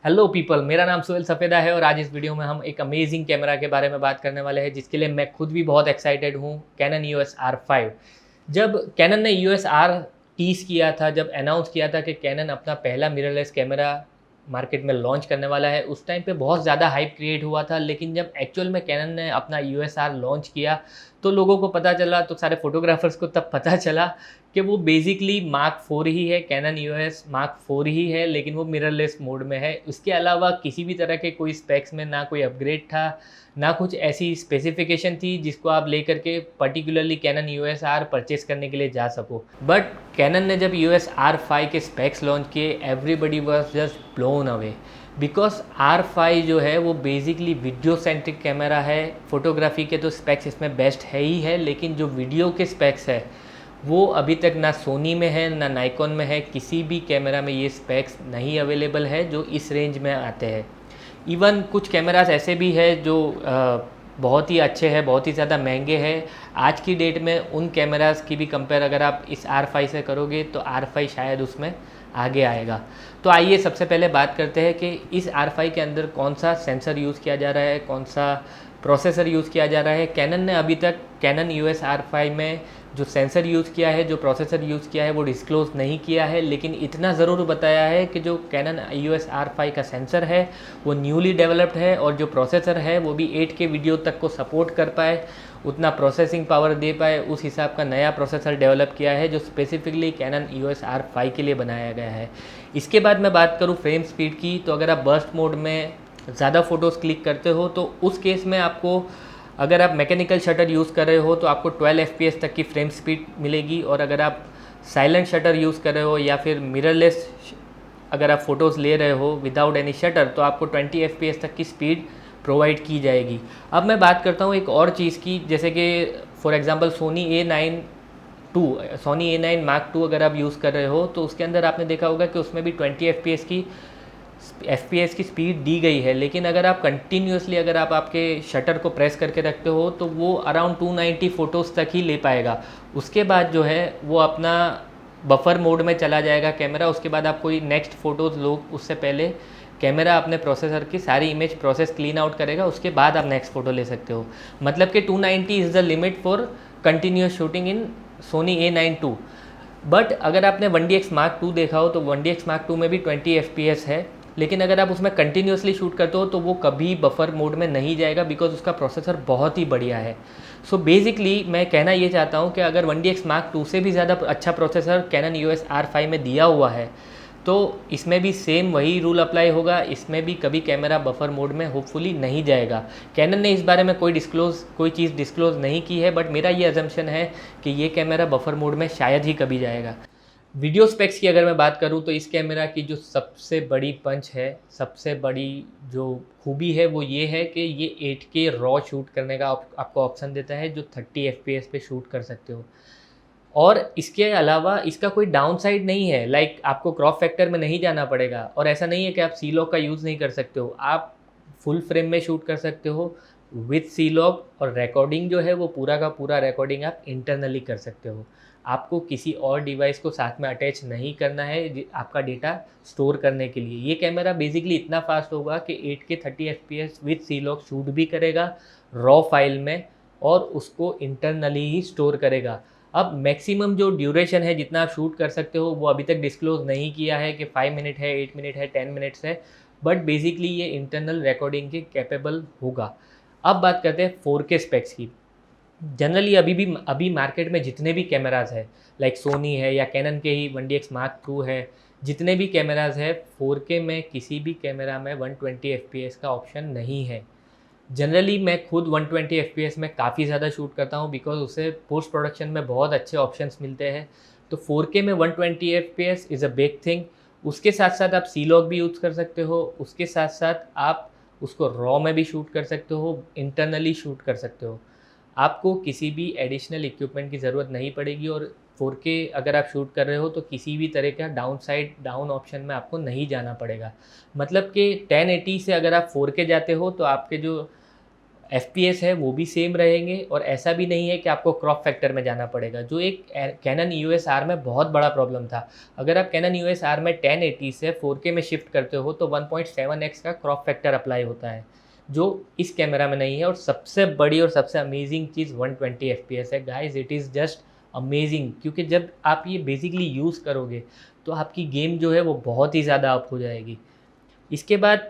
Hello people, मेरा नाम सुहेल सफ़ेदा है और आज इस वीडियो में हम एक अमेजिंग कैमरा के बारे में बात करने वाले हैं जिसके लिए मैं खुद भी बहुत एक्साइटेड हूँ। Canon EOS R5। जब कैनन ने EOS R टीज़ किया था, जब अनाउंस किया था कि कैनन अपना पहला मिररलेस कैमरा मार्केट में लॉन्च करने वाला है, उस टाइम पे बहुत ज़्यादा हाइप क्रिएट हुआ था। लेकिन जब एक्चुअल में कैनन ने अपना EOS R लॉन्च किया तो लोगों को पता चला, तो सारे फोटोग्राफर्स को तब पता चला कि वो बेसिकली मार्क 4 ही है। कैनन EOS मार्क 4 ही है, लेकिन वो मिररलेस मोड में है। इसके अलावा किसी भी तरह के कोई स्पेक्स में ना कोई अपग्रेड था, ना कुछ ऐसी स्पेसिफिकेशन थी जिसको आप लेकर के particularly Canon EOS R purchase करने के लिए जा सको। बट कैनन ने जब EOS R5 के स्पेक्स लॉन्च किए, everybody was just blown away, because R5 जो है वो बेसिकली वीडियो सेंट्रिक कैमरा है। फोटोग्राफी के तो स्पेक्स इसमें बेस्ट है ही है, लेकिन जो वीडियो के स्पेक्स है वो अभी तक ना सोनी में है ना नाइकॉन में है। किसी भी कैमरा में ये स्पेक्स नहीं अवेलेबल है जो इस रेंज में आते हैं। इवन कुछ कैमरास ऐसे भी है जो बहुत ही अच्छे हैं, बहुत ही ज़्यादा महंगे हैं। आज की डेट में उन कैमरास की भी कंपेयर अगर आप इस R5 से करोगे तो R5 शायद उसमें आगे आएगा। तो आइए सबसे पहले बात करते हैं कि इस R5 के अंदर कौन सा सेंसर यूज़ किया जा रहा है, कौन सा प्रोसेसर यूज़ किया जा रहा है। कैनन ने अभी तक कैनन EOS R5 में जो सेंसर यूज़ किया है, जो प्रोसेसर यूज़ किया है, वो डिस्क्लोज़ नहीं किया है, लेकिन इतना ज़रूर बताया है कि जो कैनन EOS R5 का सेंसर है वो न्यूली डेवलप्ड है और जो प्रोसेसर है वो भी 8K वीडियो तक को सपोर्ट कर पाए, उतना प्रोसेसिंग पावर दे पाए, उस हिसाब का नया प्रोसेसर डेवलप किया है जो स्पेसिफिकली कैनन EOS R5 के लिए बनाया गया है। इसके बाद मैं बात करूँ फ्रेम स्पीड की, तो अगर आप बर्स्ट मोड में ज़्यादा फ़ोटोज़ क्लिक करते हो तो उस केस में आपको, अगर आप मैकेनिकल शटर यूज़ कर रहे हो तो आपको 12 FPS तक की फ्रेम स्पीड मिलेगी, और अगर आप साइलेंट शटर यूज़ कर रहे हो या फिर मिररलेस अगर आप फ़ोटोज़ ले रहे हो विदाउट एनी शटर तो आपको 20 FPS तक की स्पीड प्रोवाइड की जाएगी। अब मैं बात करता हूँ एक और चीज़ की, जैसे कि for example Sony A9 Mark II अगर आप यूज़ कर रहे हो तो उसके अंदर आपने देखा होगा कि उसमें भी 20 FPS की स्पीड दी गई है। लेकिन अगर आप कंटिन्यूसली अगर आप आपके शटर को प्रेस करके रखते हो तो वो अराउंड 290 फ़ोटोज़ तक ही ले पाएगा। उसके बाद जो है वो अपना बफर मोड में चला जाएगा कैमरा। उसके बाद आप कोई नेक्स्ट फ़ोटोज़ लो, उससे पहले कैमरा अपने प्रोसेसर की सारी इमेज प्रोसेस क्लीन आउट करेगा, उसके बाद आप नेक्स्ट फ़ोटो ले सकते हो। मतलब कि 290 is the limit for continuous shooting in Sony A9 II। But अगर आपने 1DX Mark II देखा हो तो 1DX Mark II में भी 20 FPS है, लेकिन अगर आप उसमें कंटिन्यूसली शूट करते हो तो वो कभी बफर मोड में नहीं जाएगा, बिकॉज उसका प्रोसेसर बहुत ही बढ़िया है। सो बेसिकली मैं कहना ये चाहता हूँ कि अगर 1DX Mark II से भी ज़्यादा अच्छा प्रोसेसर कैनन EOS R5 में दिया हुआ है तो इसमें भी सेम वही रूल अप्लाई होगा। इसमें भी कभी कैमरा बफर मोड में होपफुली नहीं जाएगा। कैनन ने इस बारे में कोई चीज़ डिस्क्लोज़ नहीं की है, बट मेरा ये अजम्पशन है कि ये कैमरा बफर मोड में शायद ही कभी जाएगा। वीडियो स्पेक्स की अगर मैं बात करूं तो इस कैमरा की जो सबसे बड़ी पंच है, सबसे बड़ी जो खूबी है वो ये है कि ये 8K रॉ शूट करने का आपको ऑप्शन देता है, जो 30 FPS पे शूट कर सकते हो। और इसके अलावा इसका कोई डाउन साइड नहीं है, लाइक आपको क्रॉप फैक्टर में नहीं जाना पड़ेगा, और ऐसा नहीं है कि आप सी लॉक का यूज़ नहीं कर सकते हो। आप फुल फ्रेम में शूट कर सकते हो विथ सी लॉक, और रिकॉर्डिंग जो है वो पूरा का पूरा रिकॉर्डिंग आप इंटरनली कर सकते हो। आपको किसी और डिवाइस को साथ में अटैच नहीं करना है आपका डेटा स्टोर करने के लिए। ये कैमरा बेसिकली इतना फास्ट होगा कि 8K 30 FPS with C log shoot भी करेगा रॉ फाइल में, और उसको इंटरनली ही स्टोर करेगा। अब मैक्सिमम जो ड्यूरेशन है जितना आप शूट कर सकते हो वो अभी तक डिस्क्लोज़ नहीं किया है कि 5 मिनट है, 8 मिनट है, 10 मिनट्स है, बट बेसिकली ये इंटरनल रिकॉर्डिंग के कैपेबल होगा। अब बात करते हैं 4K स्पेक्स की। जनरली अभी मार्केट में जितने भी कैमराज है, लाइक सोनी है या कैनन के ही 1DX Mark II है, जितने भी कैमराज है 4K में किसी भी कैमरा में 120 FPS का ऑप्शन नहीं है। जनरली मैं खुद 120 FPS में काफ़ी ज़्यादा शूट करता हूँ, बिकॉज उसे पोस्ट प्रोडक्शन में बहुत अच्छे ऑप्शंस मिलते हैं। तो 4K में 120 FPS is a big thing. उसके साथ साथ आप सी लॉक भी यूज़ कर सकते हो, उसके साथ साथ आप उसको रॉ में भी शूट कर सकते हो, इंटरनली शूट कर सकते हो। आपको किसी भी एडिशनल इक्विपमेंट की ज़रूरत नहीं पड़ेगी, और 4K अगर आप शूट कर रहे हो तो किसी भी तरह का डाउन ऑप्शन में आपको नहीं जाना पड़ेगा। मतलब कि 1080 से अगर आप 4K जाते हो तो आपके जो FPS है वो भी सेम रहेंगे, और ऐसा भी नहीं है कि आपको क्रॉप फैक्टर में जाना पड़ेगा, जो एक कैनन EOS R में बहुत बड़ा प्रॉब्लम था। अगर आप कैनन EOS R में 1080 से 4K में शिफ्ट करते हो तो 1.7x का क्रॉप फैक्टर अप्लाई होता है, जो इस कैमरा में नहीं है। और सबसे बड़ी और सबसे अमेजिंग चीज़ 120 FPS है guys, it is just amazing, क्योंकि जब आप ये बेसिकली यूज़ करोगे तो आपकी गेम जो है वो बहुत ही ज़्यादा अप हो जाएगी। इसके बाद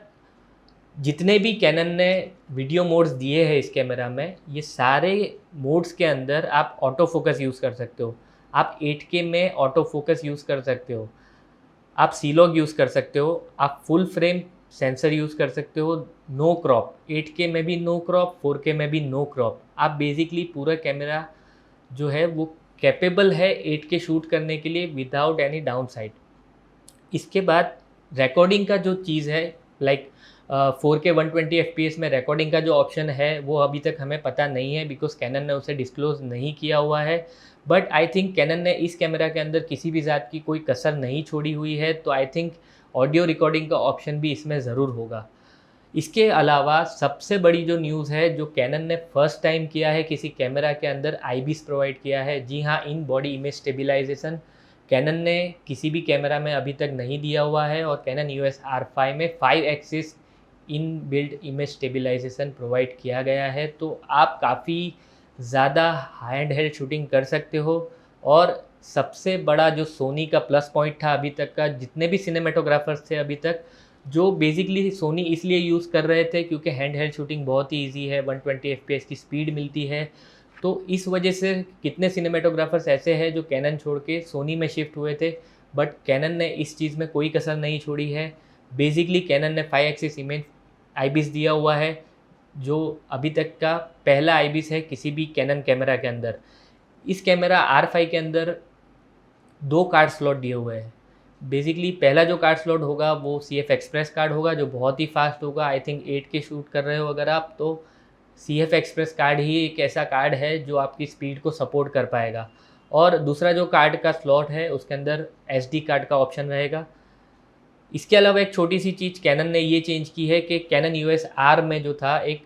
जितने भी कैनन ने वीडियो मोड्स दिए हैं इस कैमरा में, ये सारे मोड्स के अंदर आप ऑटो फोकस यूज़ कर सकते हो, आप 8K में ऑटो फोकस यूज़ कर सकते हो, आप C-Log यूज़ कर सकते हो, आप फुल फ्रेम सेंसर यूज़ कर सकते हो, नो क्रॉप, 8K में भी नो क्रॉप, 4K में भी नो क्रॉप। आप बेसिकली पूरा कैमरा जो है वो कैपेबल है 8K शूट करने के लिए विदाउट एनी डाउन साइड। इसके बाद रिकॉर्डिंग का जो चीज़ है, लाइक 4K 120 FPS में रिकॉर्डिंग का जो ऑप्शन है वो अभी तक हमें पता नहीं है, बिकॉज कैनन ने उसे डिस्क्लोज़ नहीं किया हुआ है। बट आई थिंक कैनन ने इस कैमरा के अंदर किसी भी ज़ात की कोई कसर नहीं छोड़ी हुई है, तो आई थिंक ऑडियो रिकॉर्डिंग का ऑप्शन भी इसमें ज़रूर होगा। इसके अलावा सबसे बड़ी जो न्यूज़ है, जो कैनन ने फर्स्ट टाइम किया है किसी कैमरा के अंदर IBIS प्रोवाइड किया है। जी हाँ, in body image stabilization Canon ने किसी भी कैमरा में अभी तक नहीं दिया हुआ है, और कैनन EOS R5 में 5 axis in built image stabilization provide किया गया है। तो आप काफ़ी ज़्यादा हैंड हेल्ड शूटिंग कर सकते हो। और सबसे बड़ा जो सोनी का प्लस पॉइंट था अभी तक का, जितने भी सिनेमेटोग्राफर्स थे अभी तक, जो बेसिकली सोनी इसलिए यूज़ कर रहे थे क्योंकि हैंड हेल्ड शूटिंग बहुत ही ईजी है, 120 FPS की स्पीड मिलती है। तो इस वजह से कितने सिनेमेटोग्राफर्स ऐसे हैं जो कैनन छोड़ के सोनी में शिफ्ट हुए थे, बट कैनन ने इस चीज़ में कोई कसर नहीं छोड़ी है। बेसिकली कैनन ने 5 एक्सिस इमेज IBIS दिया हुआ है, जो अभी तक का पहला IBIS है किसी भी कैनन कैमरा के अंदर। इस कैमरा R5 के अंदर 2 कार्ड स्लॉट दिए हुए हैं। बेसिकली पहला जो कार्ड स्लॉट होगा वो CF एक्सप्रेस कार्ड होगा, जो बहुत ही फास्ट होगा। आई थिंक 8K शूट कर रहे हो अगर आप, तो CF एक्सप्रेस कार्ड ही एक ऐसा कार्ड है जो आपकी स्पीड को सपोर्ट कर पाएगा। और दूसरा जो कार्ड का स्लॉट है उसके अंदर SD कार्ड का ऑप्शन रहेगा। इसके अलावा एक छोटी सी चीज़ कैनन ने ये चेंज की है कि कैनन EOS R में जो था एक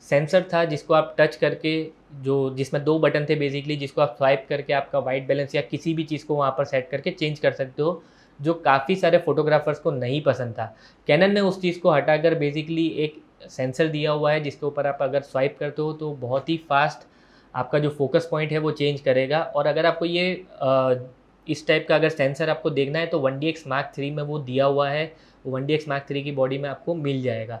सेंसर था जिसको आप टच करके, जो जिसमें 2 बटन थे बेसिकली, जिसको आप स्वाइप करके आपका वाइट बैलेंस या किसी भी चीज़ को वहाँ पर सेट करके चेंज कर सकते हो, जो काफ़ी सारे फोटोग्राफर्स को नहीं पसंद था। कैनन ने उस चीज़ को हटाकर बेसिकली एक सेंसर दिया हुआ है जिसके ऊपर आप अगर स्वाइप करते हो तो बहुत ही फास्ट आपका जो फोकस पॉइंट है वो चेंज करेगा। और अगर आपको ये इस टाइप का अगर सेंसर आपको देखना है तो 1DX Mark III में वो दिया हुआ है, वो 1DX Mark III की बॉडी में आपको मिल जाएगा।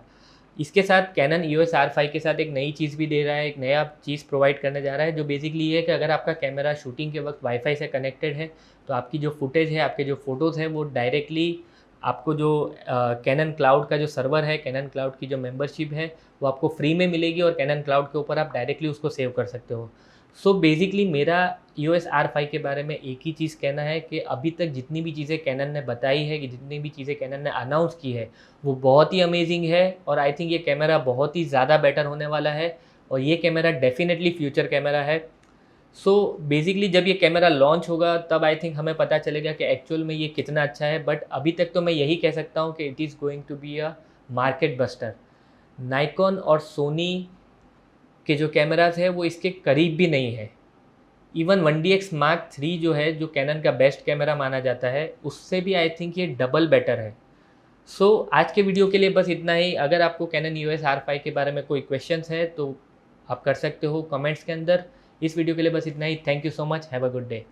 इसके साथ कैनन EOS R5 के साथ एक नई चीज़ भी दे रहा है, एक नया चीज़ प्रोवाइड करने जा रहा है, जो बेसिकली ये है कि अगर आपका कैमरा शूटिंग के वक्त वाईफाई से कनेक्टेड है तो आपकी जो फुटेज है, आपके जो फ़ोटोज़ हैं, वो डायरेक्टली आपको जो कैनन क्लाउड का जो सर्वर है, कैनन क्लाउड की जो मेंबरशिप है, वो आपको फ्री में मिलेगी, और कैनन क्लाउड के ऊपर आप डायरेक्टली उसको सेव कर सकते हो। सो बेसिकली मेरा EOS R5 के बारे में एक ही चीज़ कहना है कि अभी तक जितनी भी चीज़ें कैनन ने बताई है, कि जितनी भी चीज़ें कैनन ने अनाउंस की है, वो बहुत ही अमेजिंग है। और आई थिंक ये कैमरा बहुत ही ज़्यादा बेटर होने वाला है, और ये कैमरा डेफिनेटली फ्यूचर कैमरा है। सो बेसिकली जब ये कैमरा लॉन्च होगा तब आई थिंक हमें पता चलेगा कि एक्चुअल में ये कितना अच्छा है। बट अभी तक तो मैं यही कह सकता हूँ कि it is going to be a market buster. Nikon और सोनी के जो कैमराज है वो इसके करीब भी नहीं है। इवन 1DX Mark III जो है, जो कैनन का बेस्ट कैमरा माना जाता है, उससे भी आई थिंक ये डबल बेटर है। सो आज के वीडियो के लिए बस इतना ही। अगर आपको कैनन EOS R5 के बारे में कोई क्वेश्चंस है तो आप कर सकते हो कमेंट्स के अंदर। इस वीडियो के लिए बस इतना ही। Thank you so much, have a good day.